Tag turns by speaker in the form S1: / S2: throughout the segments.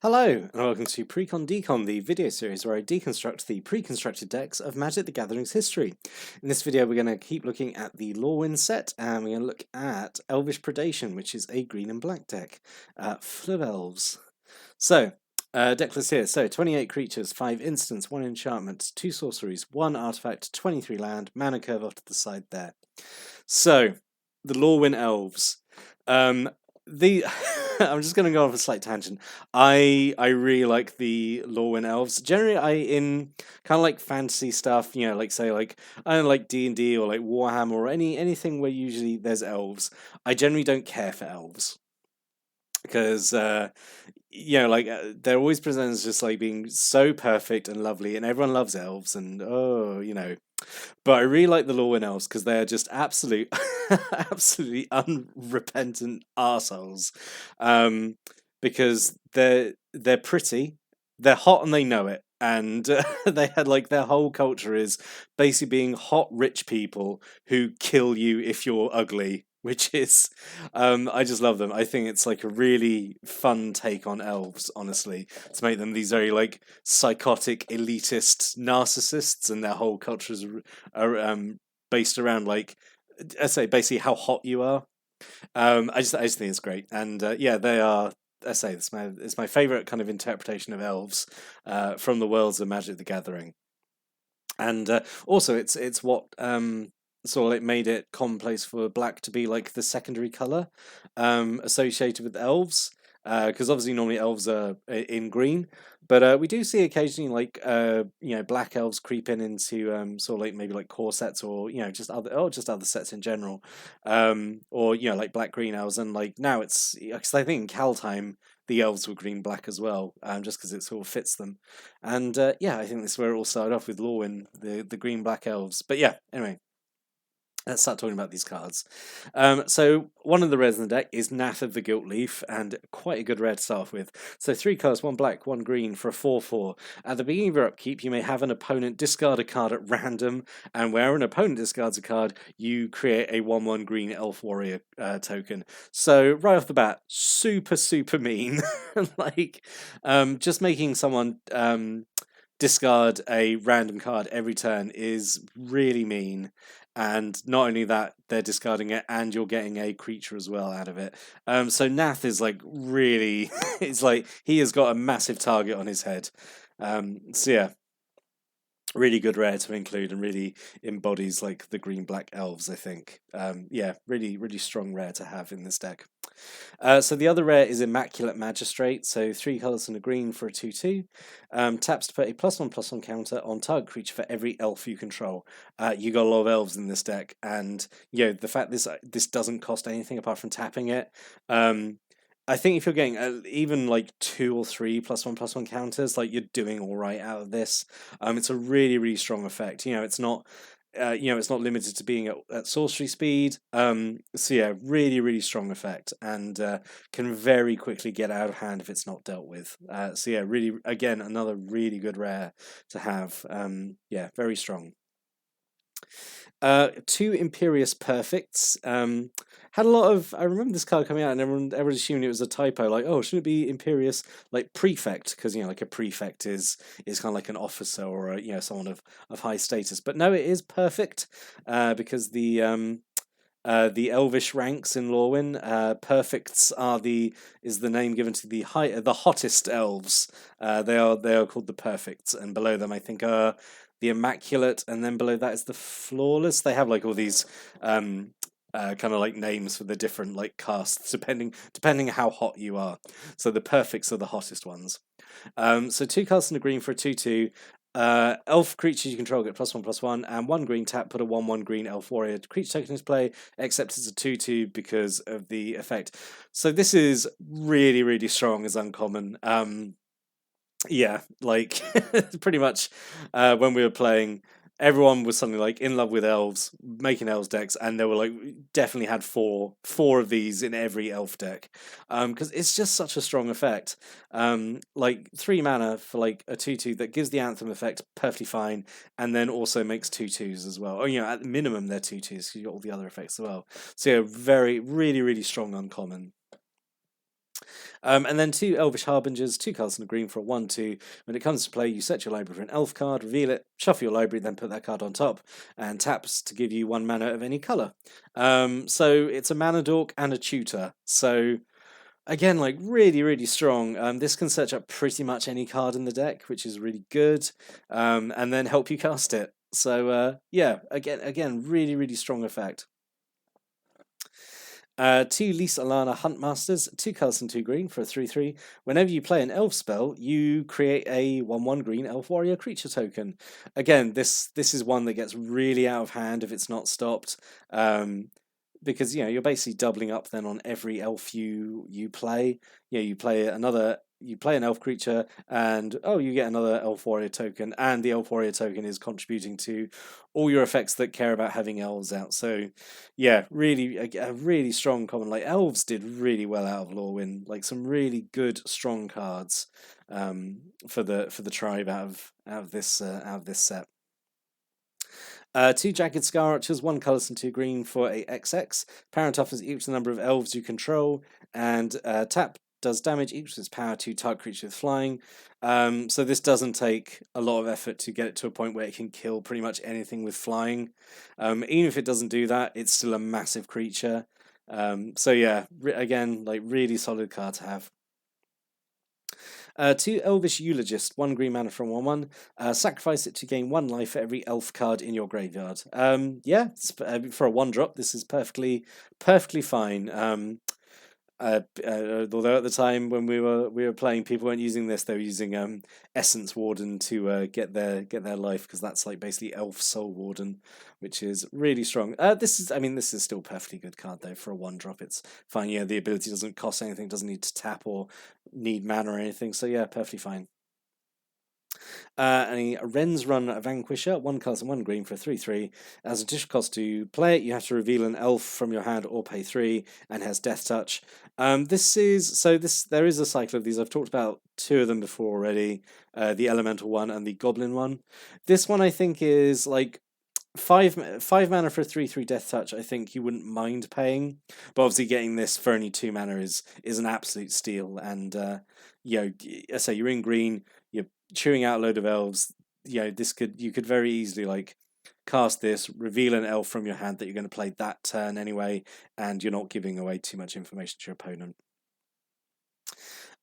S1: Hello, and welcome to Precon Decon, the video series where I deconstruct the pre-constructed decks of Magic the Gathering's history. In this video, we're going to keep looking at the Lorwyn set, and we're going to look at Elvish Predation, which is a green and black deck full of elves. So, Decklist here. So, 28 creatures, 5 instants, 1 enchantment, 2 sorceries, 1 artifact, 23 land, mana curve off to the side there. So, the Lorwyn elves. The I'm just going to go off a slight tangent. I really like the Lorwyn elves. Generally, in kind of like fantasy stuff, like say like I don't like D&D or like Warhammer or anything where usually there's elves. I generally don't care for elves because they're always presented as just like being so perfect and lovely, and everyone loves elves, and but I really like the Lorwyn elves because they're just absolutely unrepentant arseholes. Because they're pretty, they're hot, and they know it. And they had like their whole culture is basically being hot rich people who kill you if you're ugly, which is I just love them. I think it's like a really fun take on elves, honestly, to make them these very like psychotic elitist narcissists, and their whole culture is based around like I say basically how hot you are. I just think it's great, and yeah, they are. I say it's my favorite kind of interpretation of elves from the worlds of Magic the Gathering, and also it's what sort of like made it commonplace for black to be like the secondary color associated with elves. Because obviously normally elves are in green, but we do see occasionally like black elves creep in into sort of like maybe like core sets, or just other sets in general, or like black green elves, and like now it's because I think in Kaldheim the elves were green black as well, just because it sort of fits them, and yeah, I think this is where it all started off with Lorwyn, the green black elves. But yeah, anyway, let's start talking about these cards. So one of the rares in the deck is Nath of the Gilt Leaf, and quite a good rare to start off with. So 3 colors, 1 black, 1 green for a 4/4. At the beginning of your upkeep, you may have an opponent discard a card at random, and where an opponent discards a card, you create a 1/1 green elf warrior token. So right off the bat, super mean. Like, just making someone discard a random card every turn is really mean. And not only that, they're discarding it, and you're getting a creature as well out of it. So Nath is like really, it's like he has got a massive target on his head. So yeah, really good rare to include, and really embodies like the green black elves, I think. Yeah, really strong rare to have in this deck. So the other rare is Immaculate Magistrate, so 3 colors and a green for a 2/2. Taps to put a +1/+1 counter on target creature for every elf you control. You got a lot of elves in this deck, and the fact this doesn't cost anything apart from tapping it. I think if you're getting even like 2 or 3 +1/+1 counters, like you're doing all right out of this. It's a really strong effect. It's not. It's not limited to being at sorcery speed. So yeah, really strong effect, and can very quickly get out of hand if it's not dealt with. So yeah, really, again, another really good rare to have. Yeah, very strong. 2 Imperious Perfects. Had a lot of. I remember this card coming out, and everyone assumed it was a typo. Like, oh, shouldn't it be Imperious like Prefect? Because like a prefect is kind of like an officer, or someone of high status. But no, it is perfect, because the Elvish ranks in Lorwyn, perfects is the name given to the hottest elves. They are called the perfects, and below them I think are the immaculate, and then below that is the flawless. They have like all these kind of like names for the different like castes, depending how hot you are. So the perfects are the hottest ones. So 2 cards and a green for a 2/2. Elf creatures you control get +1/+1, and 1 green tap, put a 1/1 green elf warrior creature token into play, except it's a 2/2 because of the effect. So this is really strong as uncommon. Yeah, like pretty much when we were playing, everyone was suddenly like in love with elves, making elves decks, and there were like definitely had four of these in every elf deck, because it's just such a strong effect. Like 3 mana for like a 2/2 that gives the anthem effect perfectly fine, and then also makes 2/2s as well. Or at the minimum they're 2/2s because you got all the other effects as well. So yeah, really strong uncommon. And then 2 Elvish Harbingers, 2 cards and a green for a 1/2. When it comes to play, you set your library for an elf card, reveal it, shuffle your library, then put that card on top, and taps to give you 1 mana of any colour. So it's a mana dork and a tutor. So again, like really, really strong. This can search up pretty much any card in the deck, which is really good, and then help you cast it. So yeah, again, really, really strong effect. 2 Lisa Alana Huntmasters, 2 colours and 2 green for a 3/3. Whenever you play an elf spell, you create a 1/1 green elf warrior creature token. Again, this is one that gets really out of hand if it's not stopped. Because you're basically doubling up then on every elf you play. You play an elf creature, and you get another elf warrior token, and the elf warrior token is contributing to all your effects that care about having elves out. So yeah, really a really strong common. Like elves did really well out of Lorwyn, like some really good strong cards for the tribe out of this set. 2 Jagged Scar Archers, 1 colours and 2 green for a XX. Power toughens equals the number of elves you control, and tap does damage equals its power to target creature with flying. So this doesn't take a lot of effort to get it to a point where it can kill pretty much anything with flying. Even if it doesn't do that, it's still a massive creature. So yeah, again, like really solid card to have. 2 Elvish Eulogist, 1 green mana from 1/1. Sacrifice it to gain 1 life for every elf card in your graveyard. Yeah, for a 1-drop, this is perfectly fine. Although at the time when we were playing, people weren't using this; they were using Essence Warden to get their life, because that's like basically Elf Soul Warden, which is really strong. This is still a perfectly good card though for a 1-drop. It's fine. Yeah, the ability doesn't cost anything, doesn't need to tap or need mana or anything. So yeah, perfectly fine. And a Ren's Run Vanquisher, 1 colour and 1 green for a 3/3. As additional cost to play it, you have to reveal an elf from your hand or pay 3, and has Death Touch. There is a cycle of these. I've talked about 2 of them before already. The Elemental one and the Goblin one. This one I think is like 5 mana for a 3/3 Death Touch. I think you wouldn't mind paying, but obviously getting this for only 2 mana is an absolute steal. And I say you're in green, you're chewing out a load of elves. You could very easily like cast this, reveal an elf from your hand that you're going to play that turn anyway, and you're not giving away too much information to your opponent.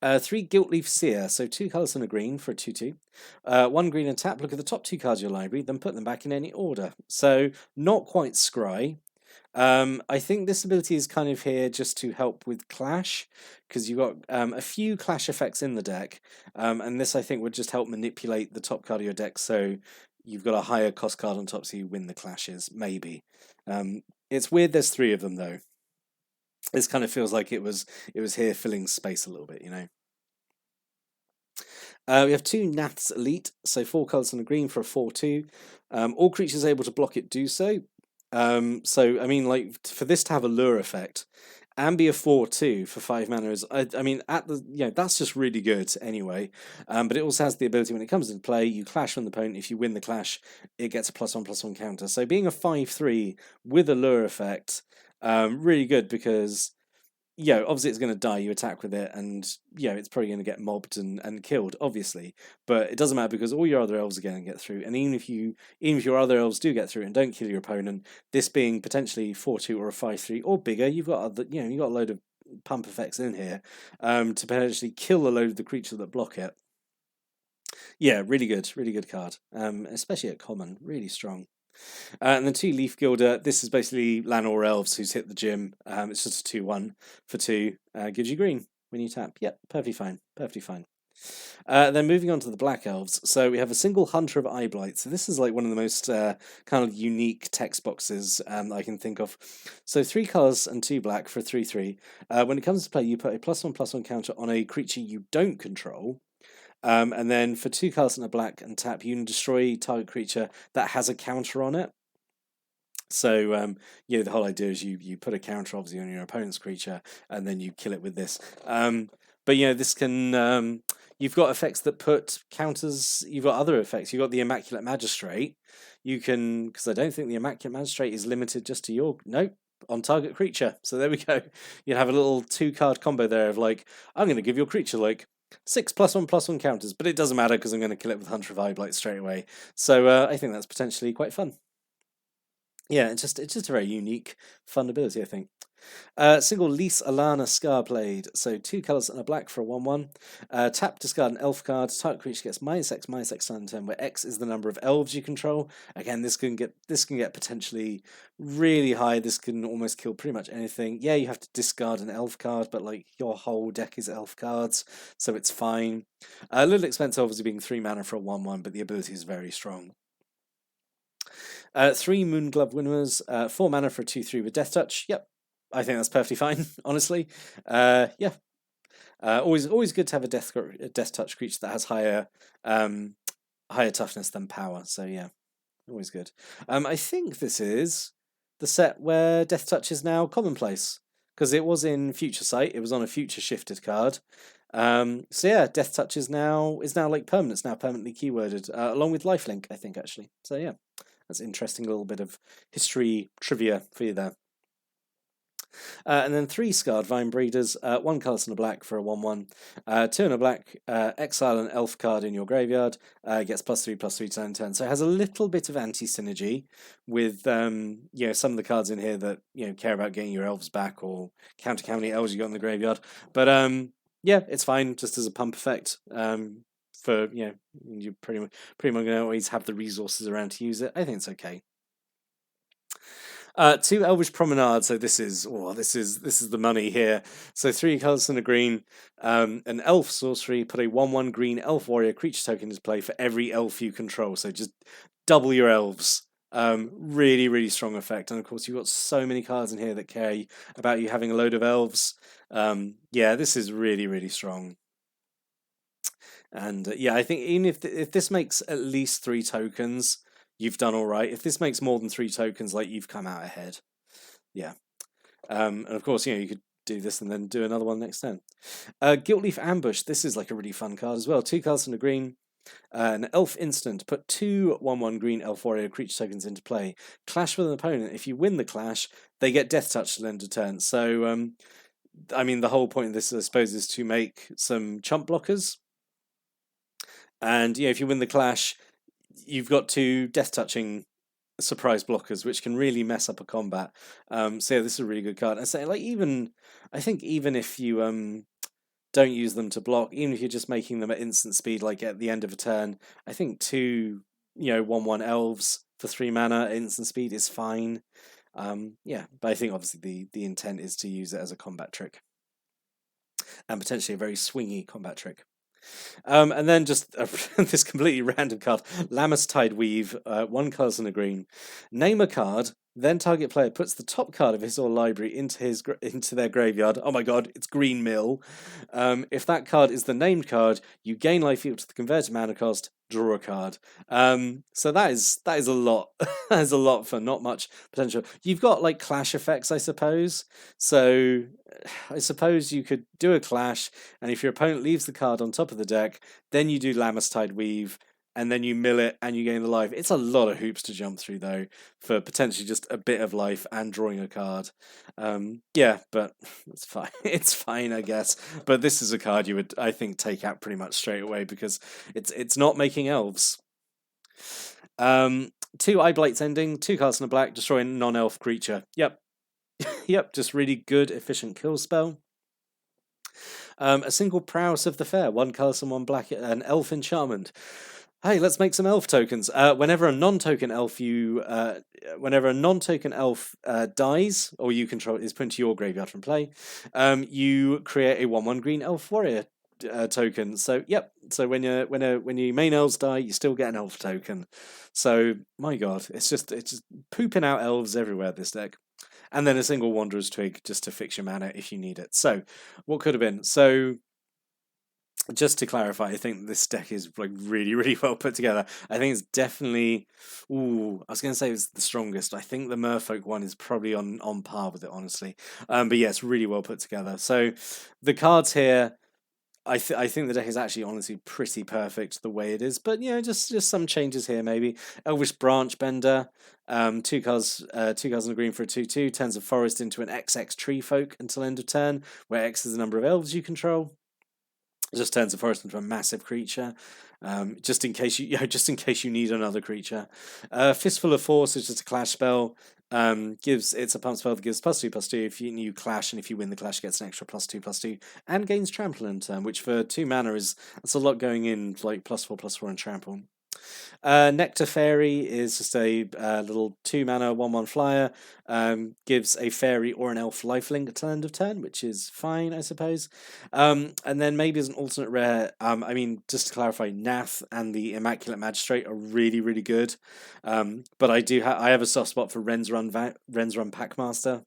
S1: 3 Guiltleaf Seer, so 2 colours and a green for a 2/2. 1 green and tap, look at the top 2 cards of your library, then put them back in any order. So not quite scry. I think this ability is kind of here just to help with clash, because you've got a few clash effects in the deck, and this I think would just help manipulate the top card of your deck, so you've got a higher cost card on top, so you win the clashes, maybe. It's weird there's 3 of them though. This kind of feels like it was here filling space a little bit, We have 2 Nath's Elite, so 4 colours and a green for a 4/2. All creatures able to block it do so. So I mean, like for this to have a lure effect and be a 4/2 for 5 mana is, that's just really good anyway. But it also has the ability when it comes into play, you clash with the opponent. If you win the clash, it gets a +1/+1 counter. So being a 5/3 with a lure effect, really good, because obviously it's going to die, you attack with it, and it's probably going to get mobbed and killed, obviously, but it doesn't matter because all your other elves are going to get through. And even if your other elves do get through and don't kill your opponent, this being potentially 4/2 or a 5/3 or bigger, you've got a load of pump effects in here to potentially kill a load of the creatures that block it. Yeah, really good card, especially at common, really strong. And the 2 Leaf Gilder, this is basically Lanor Elves who's hit the gym. It's just a 2/1 for 2. Gives you green when you tap. Yep, perfectly fine. Then moving on to the Black Elves. So we have a single Hunter of Eye Blight. So this is like one of the most kind of unique text boxes I can think of. So 3 colours and 2 black for 3/3. When it comes to play, you put a +1/+1 counter on a creature you don't control. And then for 2 colours and a black and tap, you can destroy target creature that has a counter on it. So the whole idea is you put a counter obviously on your opponent's creature, and then you kill it with this. But this can you've got effects that put counters. You've got other effects. You've got the Immaculate Magistrate. You can, because I don't think the Immaculate Magistrate is limited just to your. Nope. on target creature. So there we go. You have a little 2-card combo there of like, I'm going to give your creature like 6+1/+1 counters, but it doesn't matter because I'm going to kill it with Hunter of Eyeblight straight away. So I think that's potentially quite fun. Yeah, it's just a very unique, fun ability, I think. Single Lys Alana Scarblade. So 2 colours and a black for a 1/1. Tap, discard an elf card. Target creature gets -X on turn, where X is the number of elves you control. Again, this can get potentially really high. This can almost kill pretty much anything. Yeah, you have to discard an elf card, but like your whole deck is elf cards, so it's fine. A little expensive, obviously being 3 mana for a 1/1, but the ability is very strong. 3 Moonglove Winners, 4 mana for a 2/3 with Death Touch. Yep, I think that's perfectly fine, honestly. Yeah. Always good to have a Death Touch creature that has higher toughness than power. So yeah, always good. I think this is the set where Death Touch is now commonplace, because it was in Future Sight. It was on a future shifted card. So yeah, Death Touch is now like permanent. It's now permanently keyworded, along with Lifelink, I think, actually. So yeah, that's an interesting little bit of history trivia for you there. And then 3 Scarred Vine Breeders, 1 colour and a black for a 1/1. 2 and a black, exile an elf card in your graveyard, gets +3/+3 to end turn. So it has a little bit of anti-synergy with some of the cards in here that care about getting your elves back or counter how many elves you got in the graveyard. But yeah, it's fine just as a pump effect. For you pretty much gonna always have the resources around to use it. I think it's okay. 2 Elvish Promenade. So this is the money here. So 3 colours and a green. An elf sorcery. Put a 1/1 green elf warrior creature token into play for every elf you control. So just double your elves. Really, really strong effect. And of course, you've got so many cards in here that care about you having a load of elves. Yeah, this is really, really strong. And yeah, I think even if this makes at least 3 tokens, you've done all right. If this makes more than 3 tokens, like, you've come out ahead. Yeah. And of course, you could do this and then do another one next turn. Guiltleaf Ambush. This is like a really fun card as well. 2 cards and a green. An elf instant. Put 2 1/1 green elf warrior creature tokens into play. Clash with an opponent. If you win the clash, they get Death Touch to end a turn. So, I mean, the whole point of this, I suppose, is to make some chump blockers. And if you win the clash, you've got 2 death touching surprise blockers, which can really mess up a combat. So yeah, this is a really good card. And so, like, I think even if you don't use them to block, even if you're just making them at instant speed, like at the end of a turn, I think 2 1/1 elves for 3 mana at instant speed is fine. Yeah, but I think obviously the intent is to use it as a combat trick, and potentially a very swingy combat trick. And then just this completely random card, Lammas Weave, 1 colour and a green. Name a card, then target player puts the top card of his or library into their graveyard. Oh my god, it's Green Mill. If that card is the named card, you gain life equal to the converted mana cost. Draw a card. So that is a lot. That is a lot for not much potential. You've got like clash effects, I suppose. So I suppose you could do a clash, and if your opponent leaves the card on top of the deck, then you do Lammas Weave, and then you mill it and you gain the life. It's a lot of hoops to jump through, though, for potentially just a bit of life and drawing a card. Yeah, but it's fine. It's fine, I guess. But this is a card you would, I think, take out pretty much straight away because it's not making elves. 2 Eyeblights ending, 2 cards and a black, destroy a non-elf creature. Yep. Yep, just really good, efficient kill spell. A single Prowess of the Fair, 1 colour and 1 black, an elf enchantment. Hey, let's make some elf tokens. Whenever a non-token elf dies or you control is put into your graveyard from play, you create a 1/1 green elf warrior token. So yep. So when your main elves die, you still get an elf token. So my god, it's just pooping out elves everywhere, this deck. And then a single Wanderer's Twig just to fix your mana if you need it. So what could have been? So just to clarify, I think this deck is like really, really well put together. I think it's definitely, I was going to say it's the strongest. I think the Merfolk one is probably on par with it, honestly. But yeah, it's really well put together. So the cards here I think the deck is actually honestly pretty perfect the way it is, but you know, just some changes here maybe. Elvish Branch Bender, two cards and a green for a 2/2, turns a forest into an XX tree folk until end of turn, where X is the number of elves you control. It just turns the forest into a massive creature, just in case just in case you need another creature. Fistful of Force is just a clash spell. It's a pump spell that gives +2/+2 if you clash, and if you win the clash, it gets an extra +2/+2, and gains trample in turn, which for 2 mana that's a lot going in, like +4/+4 and trample. Nectar Fairy is just a little 2 mana 1/1 flyer. Gives a fairy or an elf lifelink at end of turn, which is fine, I suppose. And then maybe as an alternate rare, I mean, just to clarify, Nath and the Immaculate Magistrate are really, really good. But I have a soft spot for Ren's Run Packmaster.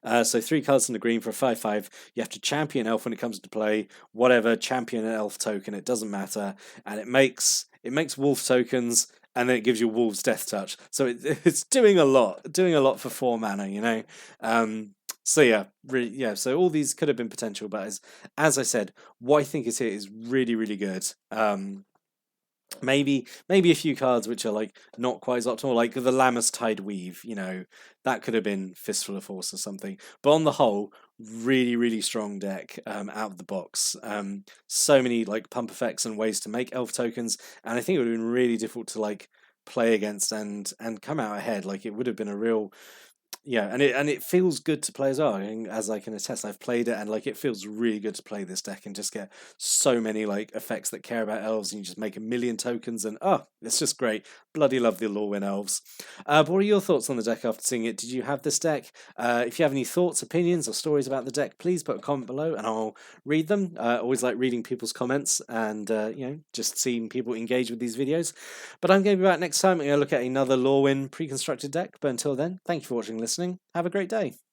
S1: So 3 cards in the green for a 5/5. You have to champion elf when it comes to play. Whatever, champion an elf token. It doesn't matter, and it makes wolf tokens, and then it gives you wolves death touch. So it's doing a lot for 4 mana. You know. So yeah, really, yeah. So all these could have been potential, but as I said, what I think is here is really, really good. Maybe a few cards which are like not quite as optimal, like the Lammas Tide Weave, you know, that could have been Fistful of Force or something. But on the whole, really, really strong deck out of the box. So many like pump effects and ways to make elf tokens, and I think it would have been really difficult to like play against and come out ahead. Like it would have been a real and it feels good to play as well. And as I can attest, I've played it, and like it feels really good to play this deck and just get so many like effects that care about elves, and you just make a million tokens, and it's just great. Bloody love the Lorwyn elves. But what are your thoughts on the deck after seeing it? Did you have this deck? If you have any thoughts, opinions, or stories about the deck, please put a comment below, and I'll read them. Always like reading people's comments and just seeing people engage with these videos. But I'm going to be back next time. I'm going to look at another Lorwyn pre-constructed deck. But until then, thank you for watching and listening. Have a great day.